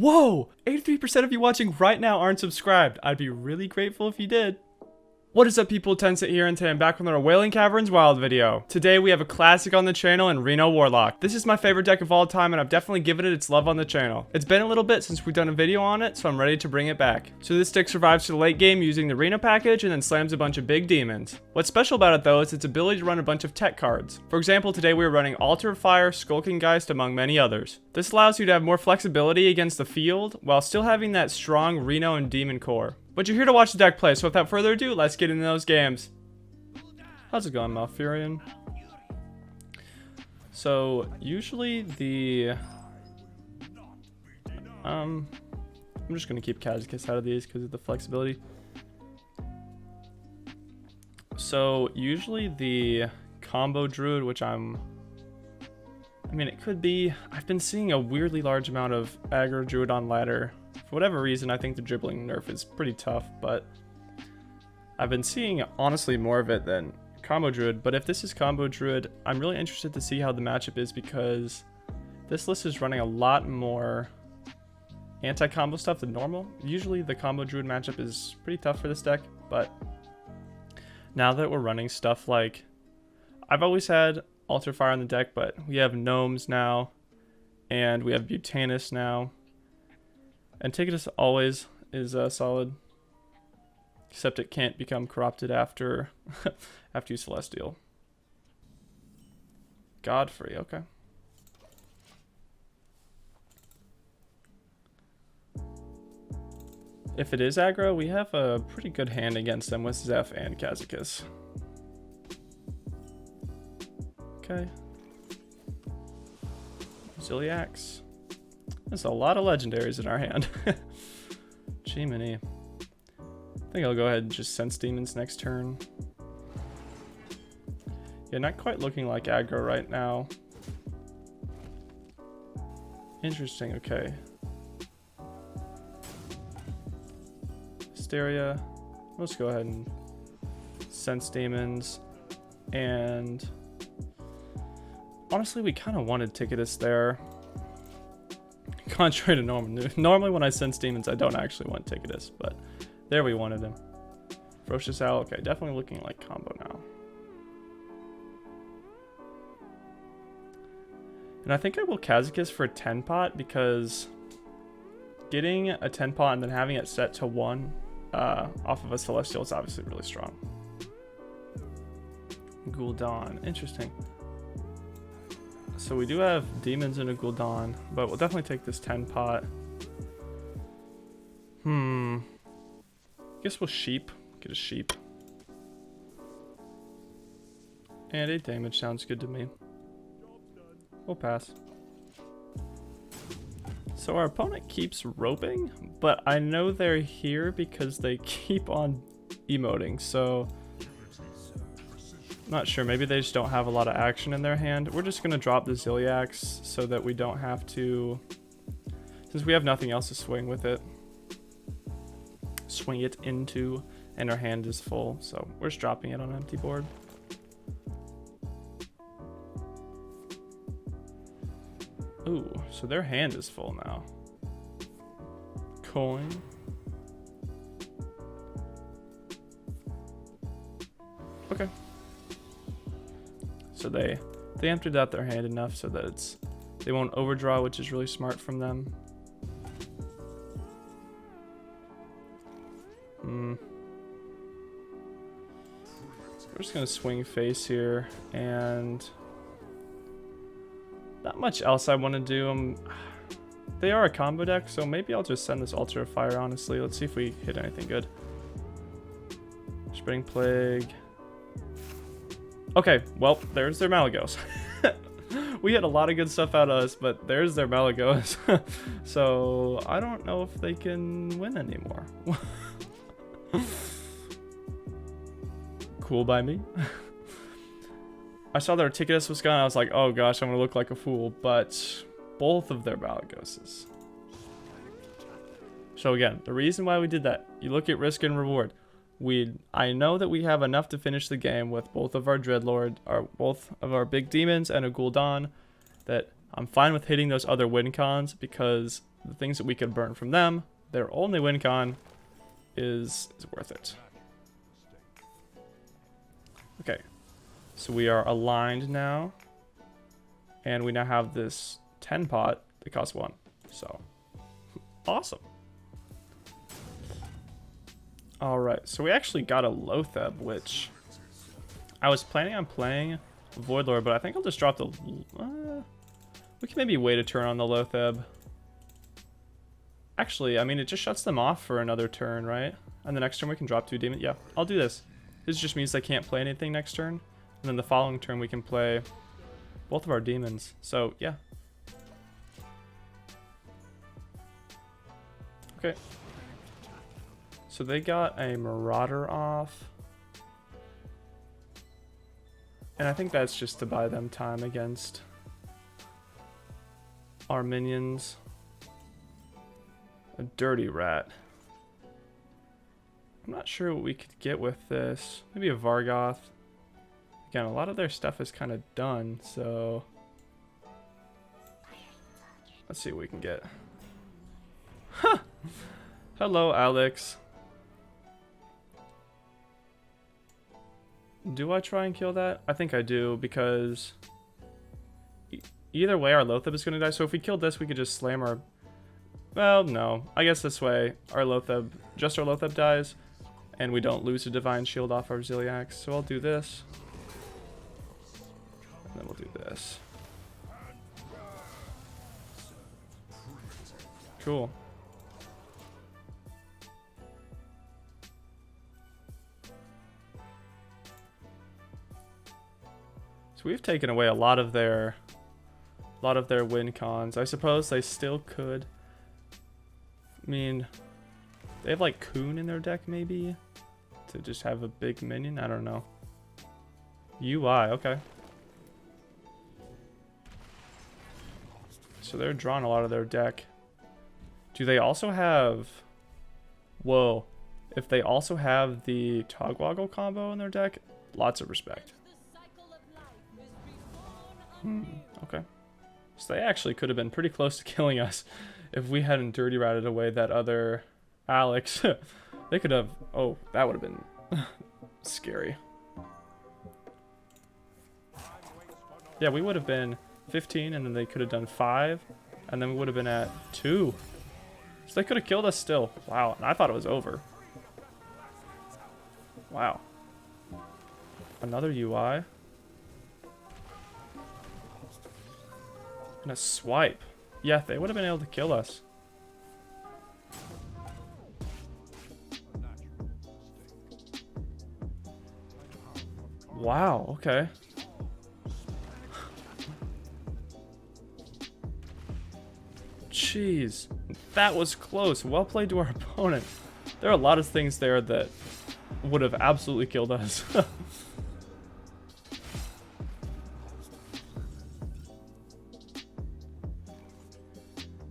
Whoa! 83% of you watching right now aren't subscribed. I'd be really grateful if you did. What is up, people? TenCent here, and today I'm back with another Wailing Caverns Wild video. Today we have a classic on the channel in Reno Warlock. This is my favorite deck of all time, and I've definitely given it its love on the channel. It's been a little bit since we've done a video on it, so I'm ready to bring it back. So this deck survives to the late game using the Reno package and then slams a bunch of big demons. What's special about it though is its ability to run a bunch of tech cards. For example, today we are running Altar of Fire, Skulking Geist, among many others. This allows you to have more flexibility against the field while still having that strong Reno and demon core. But you're here to watch the deck play, so without further ado, let's get into those games. How's it going, Malfurion? So, usually the... I'm just going to keep Kazakus out of these because of the flexibility. So, usually the combo druid, which I mean, it could be... I've been seeing a weirdly large amount of aggro druid on ladder. For whatever reason, I think the dribbling nerf is pretty tough, but I've been seeing, honestly, more of it than combo druid. But if this is combo druid, I'm really interested to see how the matchup is because this list is running a lot more anti-combo stuff than normal. Usually the combo druid matchup is pretty tough for this deck, but now that we're running stuff like... I've always had Altar Fire on the deck, but we have Gnomes now, and we have Mutanus now. And Tickatus always is solid, except it can't become corrupted after after you Celestial. Godfrey, okay. If it is aggro, we have a pretty good hand against them with Zeph and Kazakus. Okay. Zilliax. There's a lot of legendaries in our hand. Jiminy. I think I'll go ahead and just sense demons next turn. Yeah, not quite looking like aggro right now. Interesting, okay. Hysteria. Let's go ahead and sense demons. And honestly, we kind of wanted Tickatus there. Contrary to normal. Normally when I sense demons, I don't actually want Tickatus, but there we wanted him. Ferocious Owl, okay, definitely looking like combo now. And I think I will Kazakus for a 10 pot because getting a 10 pot and then having it set to 1 off of a Celestial is obviously really strong. Gul'dan, interesting. So we do have demons in a Gul'dan, but we'll definitely take this 10 pot. I guess we'll sheep. Get a sheep. And 8 damage sounds good to me. We'll pass. So our opponent keeps roping, but I know they're here because they keep on emoting, so... Not sure, maybe they just don't have a lot of action in their hand. We're just going to drop the Zilliax so that we don't have to, since we have nothing else to swing with it, swing it into, and our hand is full. So we're just dropping it on an empty board. Ooh, so their hand is full now. Coin. Okay. So they emptied out their hand enough so that they won't overdraw, which is really smart from them. We're just gonna swing face here, and not much else I want to do. They are a combo deck, so maybe I'll just send this Altar of Fire, honestly. Let's see if we hit anything good. Spreading Plague. Okay, well, there's their Malygos. We had a lot of good stuff out of us, but there's their Malygos. So, I don't know if they can win anymore. Cool by me. I saw their Tickatus was gone, I was like, oh gosh, I'm gonna look like a fool, but both of their Malygoses. So again, the reason why we did that, you look at risk and reward. I know that we have enough to finish the game with both of our Dreadlord, both of our big demons and a Gul'dan, that I'm fine with hitting those other win cons because the things that we could burn from them, their only win con is worth it. Okay, so we are aligned now, and we now have this 10 pot that costs 1. So awesome. All right, so we actually got a Loatheb, which I was planning on playing Voidlord, but I think I'll just drop the... we can maybe wait a turn on the Loatheb. Actually, I mean, it just shuts them off for another turn, right? And the next turn we can drop 2 demons. Yeah, I'll do this. This just means I can't play anything next turn. And then the following turn we can play both of our demons. So, yeah. Okay. So they got a Marauder off. And I think that's just to buy them time against our minions. A Dirty Rat. I'm not sure what we could get with this. Maybe a Vargoth. Again, a lot of their stuff is kind of done, so... let's see what we can get. Huh! Hello, Alex. Do I try and kill that? I think I do, because either way our Loatheb is going to die. So if we killed this, we could just slam our... well, no. I guess this way our Loatheb, just our Loatheb dies, and we don't lose a Divine Shield off our Zilliax. So I'll do this. And then we'll do this. Cool. So we've taken away a lot of their win cons. I suppose they still could. I mean, they have like Coon in their deck maybe to just have a big minion. I don't know. UI, okay. So they're drawing a lot of their deck. Do they also have... whoa. If they also have the Togwaggle combo in their deck, lots of respect. Okay. So they actually could have been pretty close to killing us if we hadn't dirty ratted away that other Alex. They could have... oh, that would have been scary. Yeah, we would have been 15, and then they could have done 5, and then we would have been at 2. So they could have killed us still. Wow, and I thought it was over. Wow. Another UI. And a swipe. Yeah, they would have been able to kill us. Wow, okay. Jeez, that was close. Well played to our opponent. There are a lot of things there that would have absolutely killed us.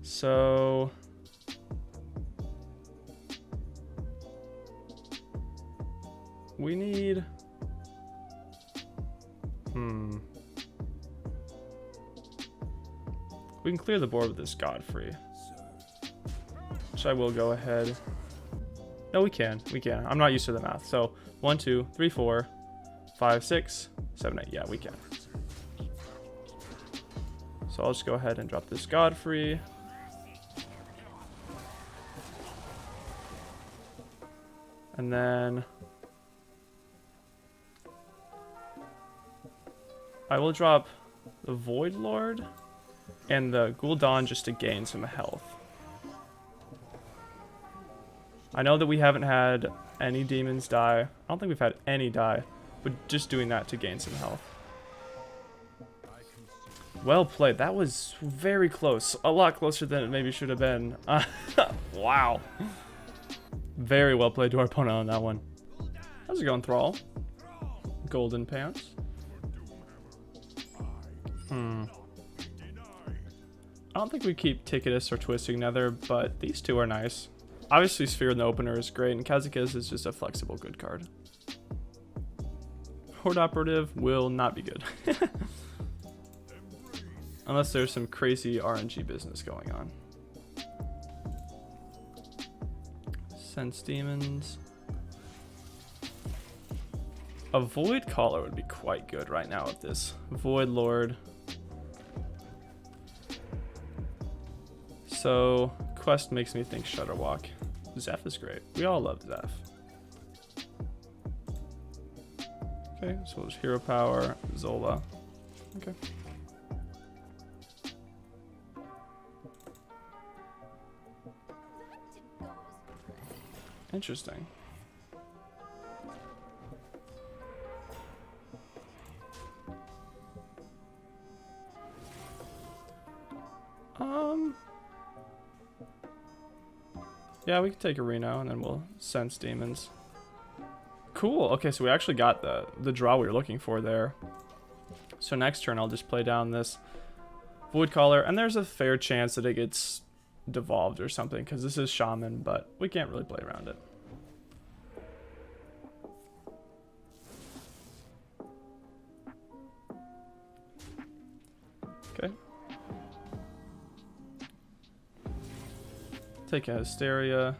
So... we need... we can clear the board with this Godfrey. Which I will go ahead. No, we can. We can. I'm not used to the math. So, 1, 2, 3, 4, 5, 6, 7, 8. Yeah, we can. So I'll just go ahead and drop this Godfrey. And then... I will drop the Voidlord and the Gul'dan just to gain some health. I know that we haven't had any demons die. I don't think we've had any die, but just doing that to gain some health. Well played. That was very close. A lot closer than it maybe should have been. Wow. Very well played to our opponent on that one. How's it going, Thrall? Golden pants. I don't think we keep Tickatus or Twisting Nether, but these two are nice. Obviously, Sphere in the opener is great, and Kazakus is just a flexible good card. Horde Operative will not be good. Unless there's some crazy RNG business going on. Sense demons. A Voidcaller would be quite good right now with this. Voidlord. So, quest makes me think Shudderwalk. Zephrys is great. We all love Zeph. Okay, so there's Hero Power, Zola. Okay. Interesting. Yeah, we can take a Reno and then we'll sense demons. Cool. Okay, so we actually got the draw we were looking for there. So next turn I'll just play down this Voidcaller, and there's a fair chance that it gets devolved or something because this is shaman, but we can't really play around it. Okay. Take a Hysteria.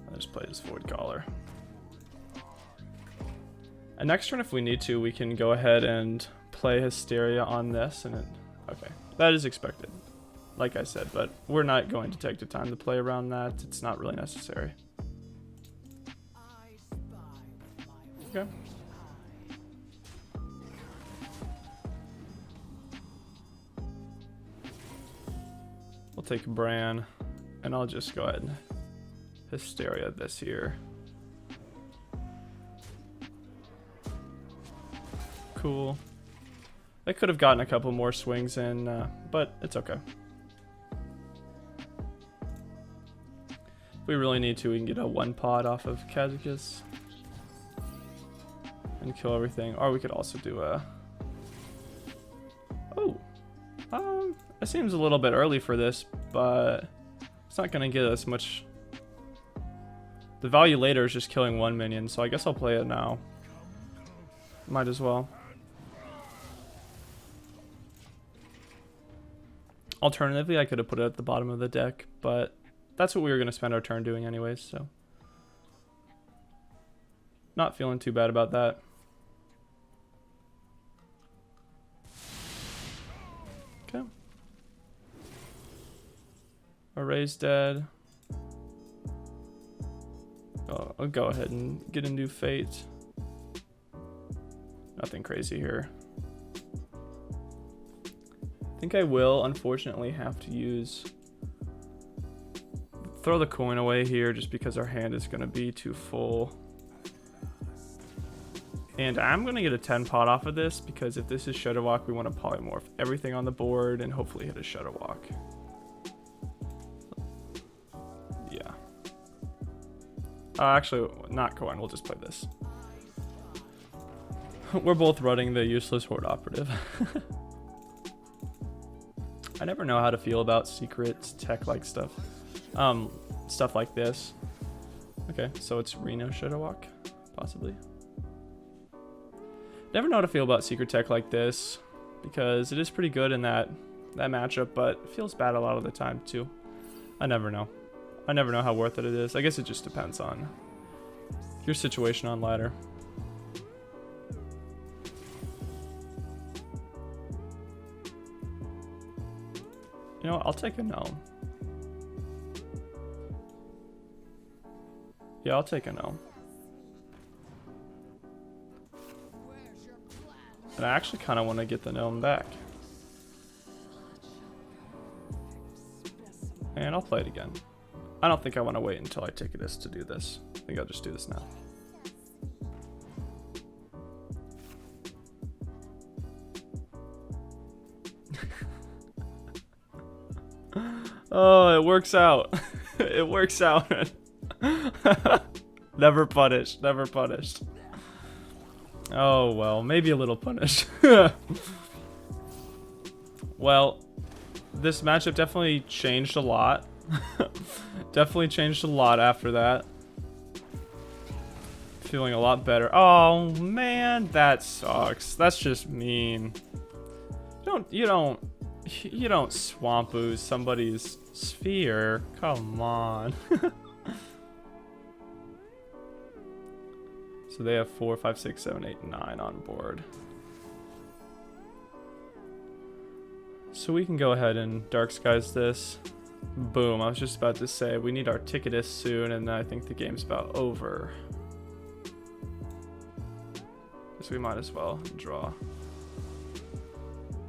I'll just play this Voidcaller. And next turn, if we need to, we can go ahead and play Hysteria on this, and it. Okay, that is expected, like I said, but we're not going to take the time to play around that. It's not really necessary. Okay. We'll take Brann, and I'll just go ahead and Hysteria this here. Cool. I could have gotten a couple more swings in, but it's okay. If we really need to, we can get a 1-pot off of Kazakus and kill everything. Or we could also do a... Oh! It seems a little bit early for this, but it's not going to get us much... The value later is just killing 1 minion, so I guess I'll play it now. Might as well. Alternatively, I could have put it at the bottom of the deck, but that's what we were going to spend our turn doing anyways, so. Not feeling too bad about that. Okay. Array's dead. Oh, I'll go ahead and get a new fate. Nothing crazy here. I think I will, unfortunately, have to throw the coin away here just because our hand is going to be too full. And I'm going to get a 10-pot off of this because if this is Shudderwalk, we want to polymorph everything on the board and hopefully hit a Shudderwalk. Yeah. Actually, not coin. We'll just play this. We're both running the useless Horde Operative. I never know how to feel about secret tech-like stuff. Stuff like this. Okay, so it's Reno Shudderwalk, possibly. Never know how to feel about secret tech like this, because it is pretty good in that matchup, but it feels bad a lot of the time too. I never know. I never know how worth it is. I guess it just depends on your situation on ladder. You know what? I'll take a gnome. Yeah, I'll take a gnome. And I actually kind of want to get the gnome back. And I'll play it again. I don't think I want to wait until I Tickatus to do this. I think I'll just do this now. Oh, it works out. It works out. Never punished. Never punished. Oh, well, maybe a little punished. Well, this matchup definitely changed a lot. Definitely changed a lot after that. Feeling a lot better. Oh, man, that sucks. That's just mean. You don't swamp ooze somebody's sphere. Come on. So they have 4, 5, 6, 7, 8, 9 on board. So we can go ahead and Dark Skies this. Boom, I was just about to say, we need our Tickatus soon, and I think the game's about over. So we might as well draw.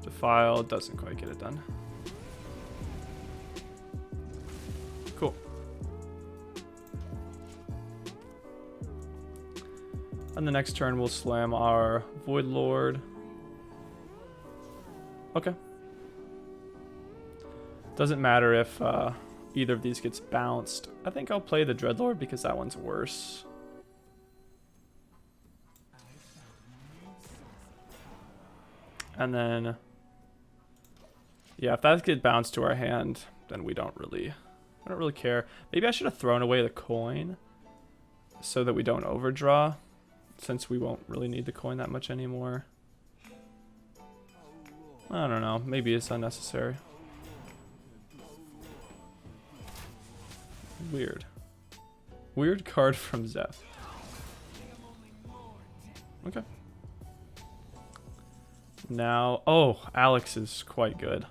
Defile doesn't quite get it done. Cool. And the next turn we'll slam our Voidlord. Okay. Doesn't matter if either of these gets bounced. I think I'll play the Dreadlord because that one's worse. And then, yeah, if that gets bounced to our hand, then I don't really care. Maybe I should have thrown away the coin so that we don't overdraw, since we won't really need the coin that much anymore. I don't know. Maybe it's unnecessary. Weird. Weird card from Zeph. Okay. Now, oh, Alex is quite good.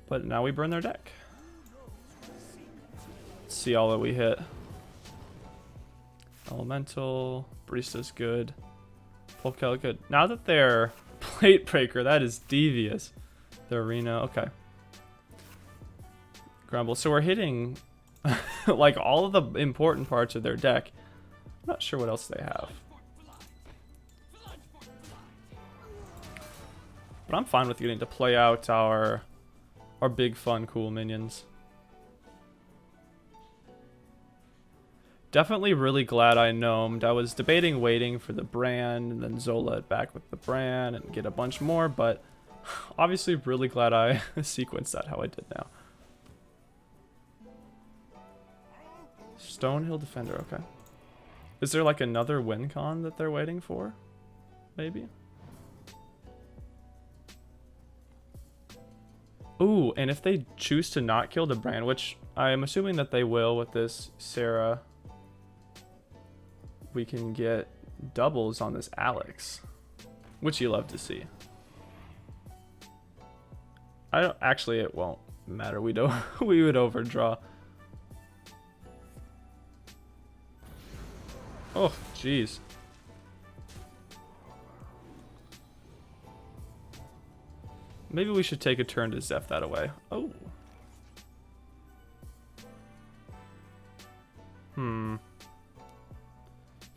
But now we burn their deck. Let's see all that we hit. Elemental, Barista's good. Voidcaller good. Now that they're Plate Breaker, that is devious. They're Reno, okay. Grumble. So we're hitting like all of the important parts of their deck. I'm not sure what else they have. But I'm fine with getting to play out our big fun cool minions. Definitely really glad I gnomed. I was debating waiting for the Brann and then Zola it back with the Brann and get a bunch more, but obviously really glad I sequenced that how I did now. Stonehill Defender, okay. Is there like another win con that they're waiting for? Maybe? Ooh, and if they choose to not kill the Brann, which I am assuming that they will with this Sarah, we can get doubles on this Alex, which you love to see. I don't actually, it won't matter. We would overdraw. Oh, jeez. Maybe we should take a turn to Zeph that away. Oh. I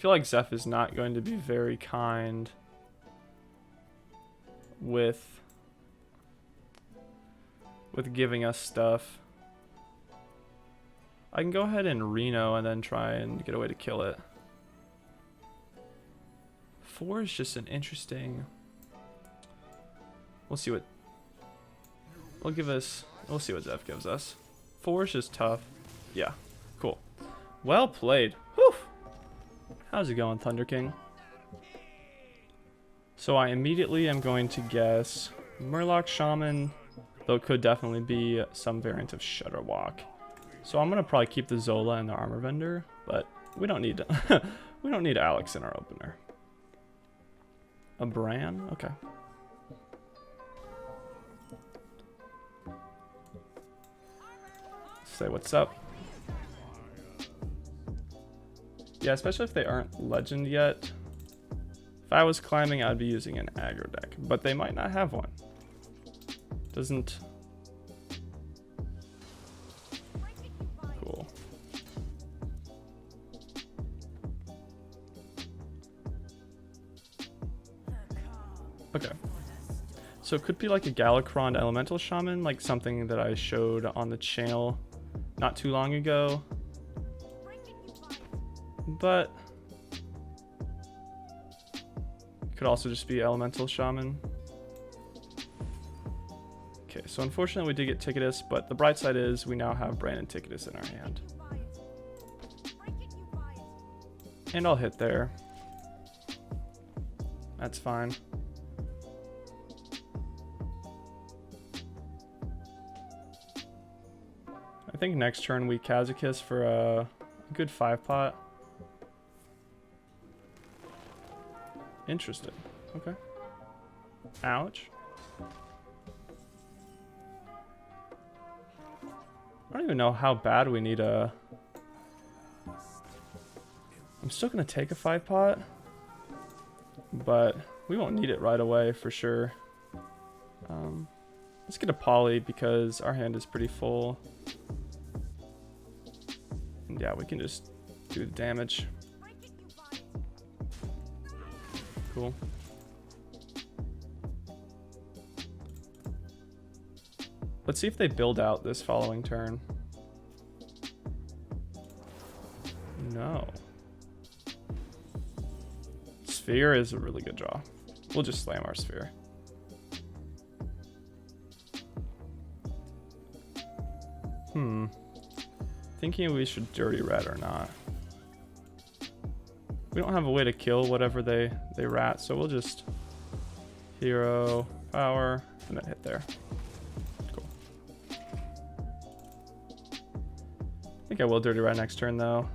feel like Zeph is not going to be very kind with giving us stuff. I can go ahead and Reno and then try and get a way to kill it. 4 is just an interesting... We'll see what... We'll see what Zeph gives us. 4 is just tough. Yeah, cool. Well played. Whew. How's it going, Thunder King? So I immediately am going to guess Murloc Shaman, though it could definitely be some variant of Shudderwalk. So I'm gonna probably keep the Zola and the Armor Vendor, but we don't need we don't need Alex in our opener. A Brann? Okay. Say what's up. Yeah, especially if they aren't legend yet. If I was climbing, I'd be using an aggro deck, but they might not have one. Doesn't... Cool. Okay. So it could be like a Galakrond Elemental Shaman, like something that I showed on the channel not too long ago. But it could also just be Elemental Shaman. Okay, so unfortunately we did get Tickatus, but the bright side is we now have Brann and Tickatus in our hand. And I'll hit there. That's fine. I think next turn we Kazakus for a good 5-pot. Interesting. Okay. Ouch. I don't even know how bad we need a... I'm still going to take a 5-pot, but we won't need it right away for sure. Let's get a poly because our hand is pretty full. And yeah, we can just do the damage. Cool. Let's see if they build out this following turn. No. Sphere is a really good draw. We'll just slam our sphere. Thinking we should dirty rat or not. We don't have a way to kill whatever they rat, so we'll just hero, power, and then hit there. Cool. I think I will dirty rat next turn though.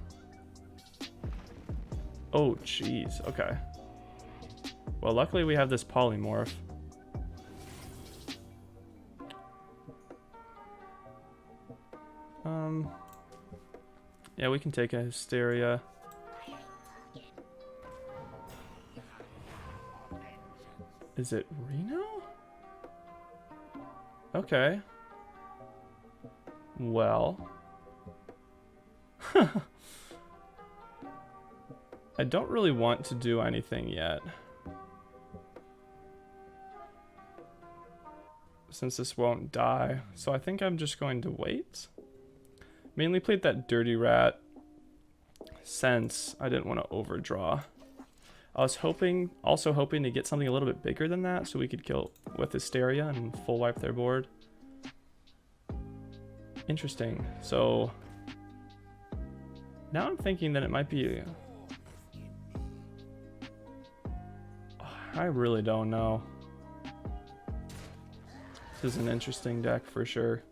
Oh jeez, okay. Well, luckily we have this polymorph. Yeah, we can take a Hysteria. Is it Reno? Okay. Well. I don't really want to do anything yet. Since this won't die. So I think I'm just going to wait. Mainly played that dirty rat since I didn't want to overdraw. I was also hoping to get something a little bit bigger than that so we could kill with Hysteria and full wipe their board. Interesting. So now I'm thinking that it might be... I really don't know. This is an interesting deck for sure.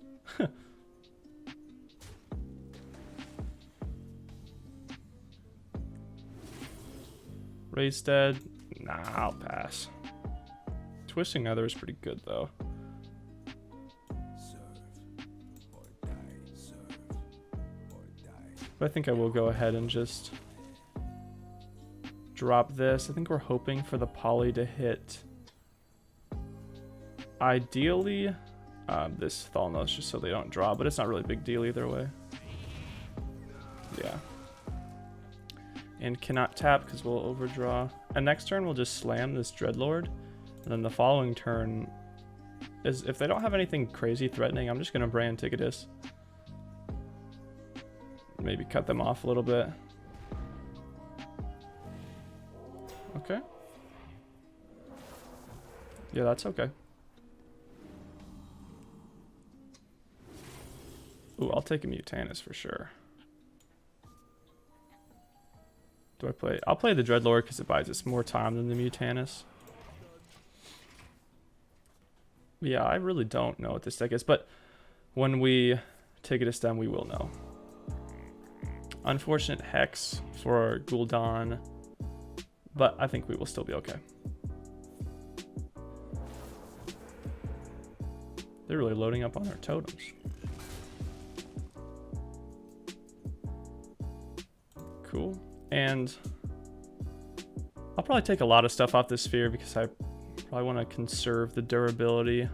Raise dead? Nah, I'll pass. Twisting Nether is pretty good though. But I think I will go ahead and just drop this. I think we're hoping for the poly to hit. Ideally, this Thalnos just so they don't draw, but it's not really a big deal either way. Yeah. And cannot tap because we'll overdraw. And next turn we'll just slam this Dreadlord. And then the following turn is if they don't have anything crazy threatening, I'm just gonna Brann Tickatus. Maybe cut them off a little bit. Okay. Yeah, that's okay. Ooh, I'll take a Mutanus for sure. Do I play? I'll play the Dreadlord because it buys us more time than the Mutanus. Yeah, I really don't know what this deck is, but when we take it a stem, we will know. Unfortunate Hex for Gul'dan, but I think we will still be okay. They're really loading up on our totems. Cool. And I'll probably take a lot of stuff off this sphere because I probably want to conserve the durability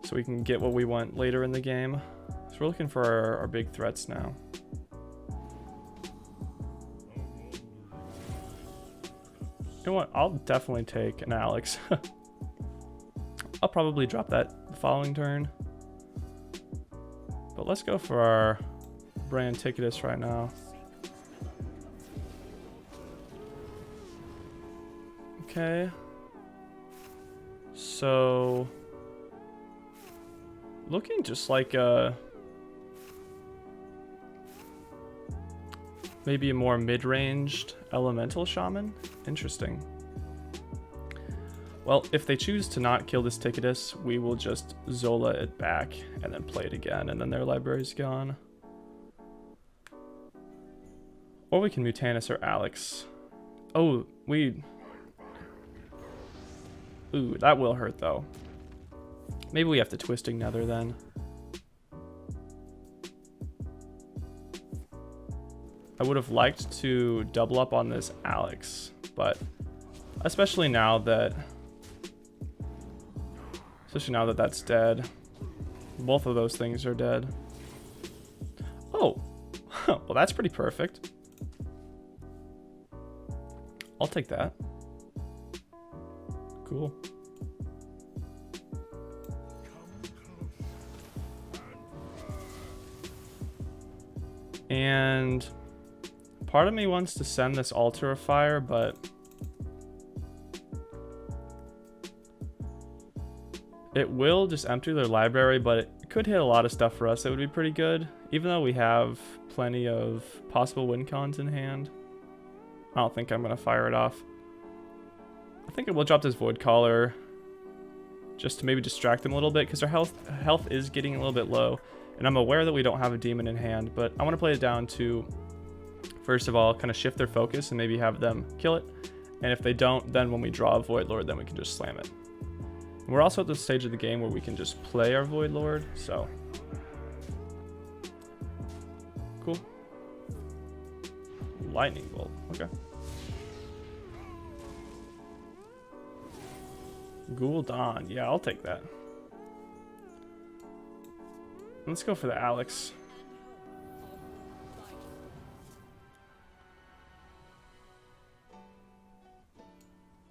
so we can get what we want later in the game. So we're looking for our big threats now. You know what? I'll definitely take an Alex. I'll probably drop that the following turn. But let's go for our Brann Tickatus right now. Okay. So looking just like maybe a more mid-ranged elemental shaman. Interesting. Well, if they choose to not kill this Tickatus, we will just Zola it back and then play it again, and then their library's gone. Or we can Mutanus or Alex. Oh, ooh, that will hurt though. Maybe we have to Twisting Nether then. I would have liked to double up on this Alex, but especially now that that's dead. Both of those things are dead. Oh, well, that's pretty perfect. I'll take that. Cool. And part of me wants to send this Altar of Fire, but it will just empty their library, but it could hit a lot of stuff for us. It would be pretty good, even though we have plenty of possible win cons in hand. I don't think I'm going to fire it off. I think we'll drop this Voidcaller just to maybe distract them a little bit, because their health is getting a little bit low. And I'm aware that we don't have a demon in hand, but I want to play it down to, first of all, kind of shift their focus and maybe have them kill it. And if they don't, then when we draw a Voidlord, then we can just slam it. And we're also at the stage of the game where we can just play our Voidlord, so. Cool. Lightning Bolt, okay. Gul'dan, yeah, I'll take that. Let's go for the Alex.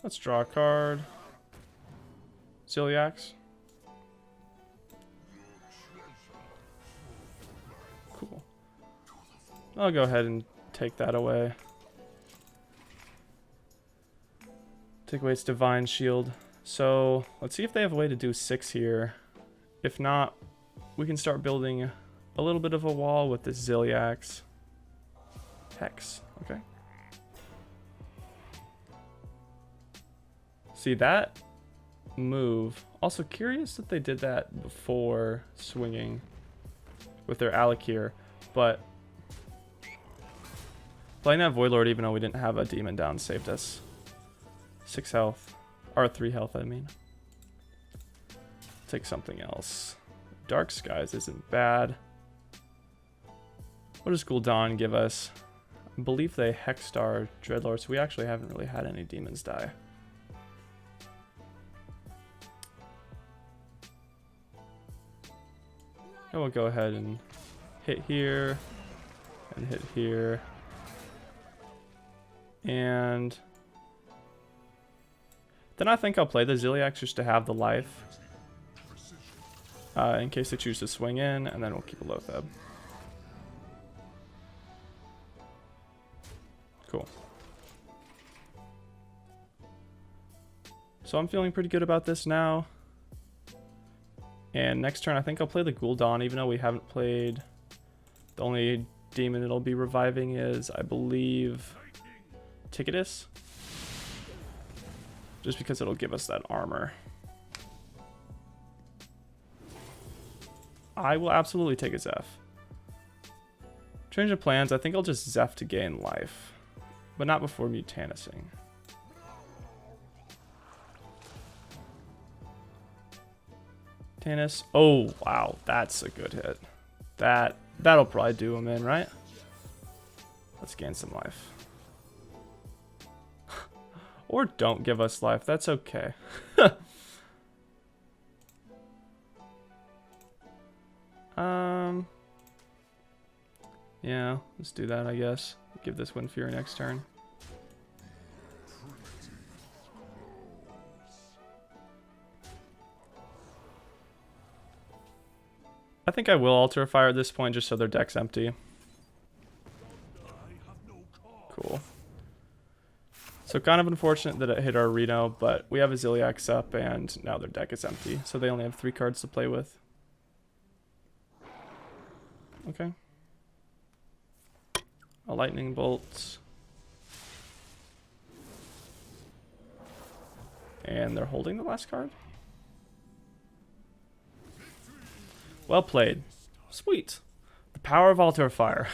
Let's draw a card. Zilliax. Cool. I'll go ahead and take that away. Take away its Divine Shield. So let's see if they have a way to do 6 here. If not, we can start building a little bit of a wall with this Zilliax. Hex, okay. See that move. Also curious that they did that before swinging with their Alec here, but playing that Voidlord even though we didn't have a demon down saved us 6 health, or 3 health I mean. Take something else. Dark Skies isn't bad. What does Gul'dan give us? I believe they hexed our Dreadlord, so we actually haven't really had any demons die. And we'll go ahead and hit here, and hit here. And then I think I'll play the Zilliax just to have the life. In case they choose to swing in, and then we'll keep a Loatheb. Cool. So I'm feeling pretty good about this now. And next turn I think I'll play the Gul'dan, even though we haven't played. The only demon it'll be reviving is, I believe, Tickatus. Just because it'll give us that armor. I will absolutely take a Zeph. Change of plans, I think I'll just Zeph to gain life. But not before Mutanusing. Mutanus. Oh, wow. That's a good hit. That'll probably do him in, right? Let's gain some life. Or don't give us life. That's okay. Yeah, let's do that, I guess. Give this Wind Fury next turn. I think I will Altar of Fire at this point just so their deck's empty. Cool. So kind of unfortunate that it hit our Reno, but we have a Zilliax up and now their deck is empty. So they only have 3 cards to play with. Okay. A Lightning Bolt. And they're holding the last card? Well played. Sweet. The power of Altar of Fire.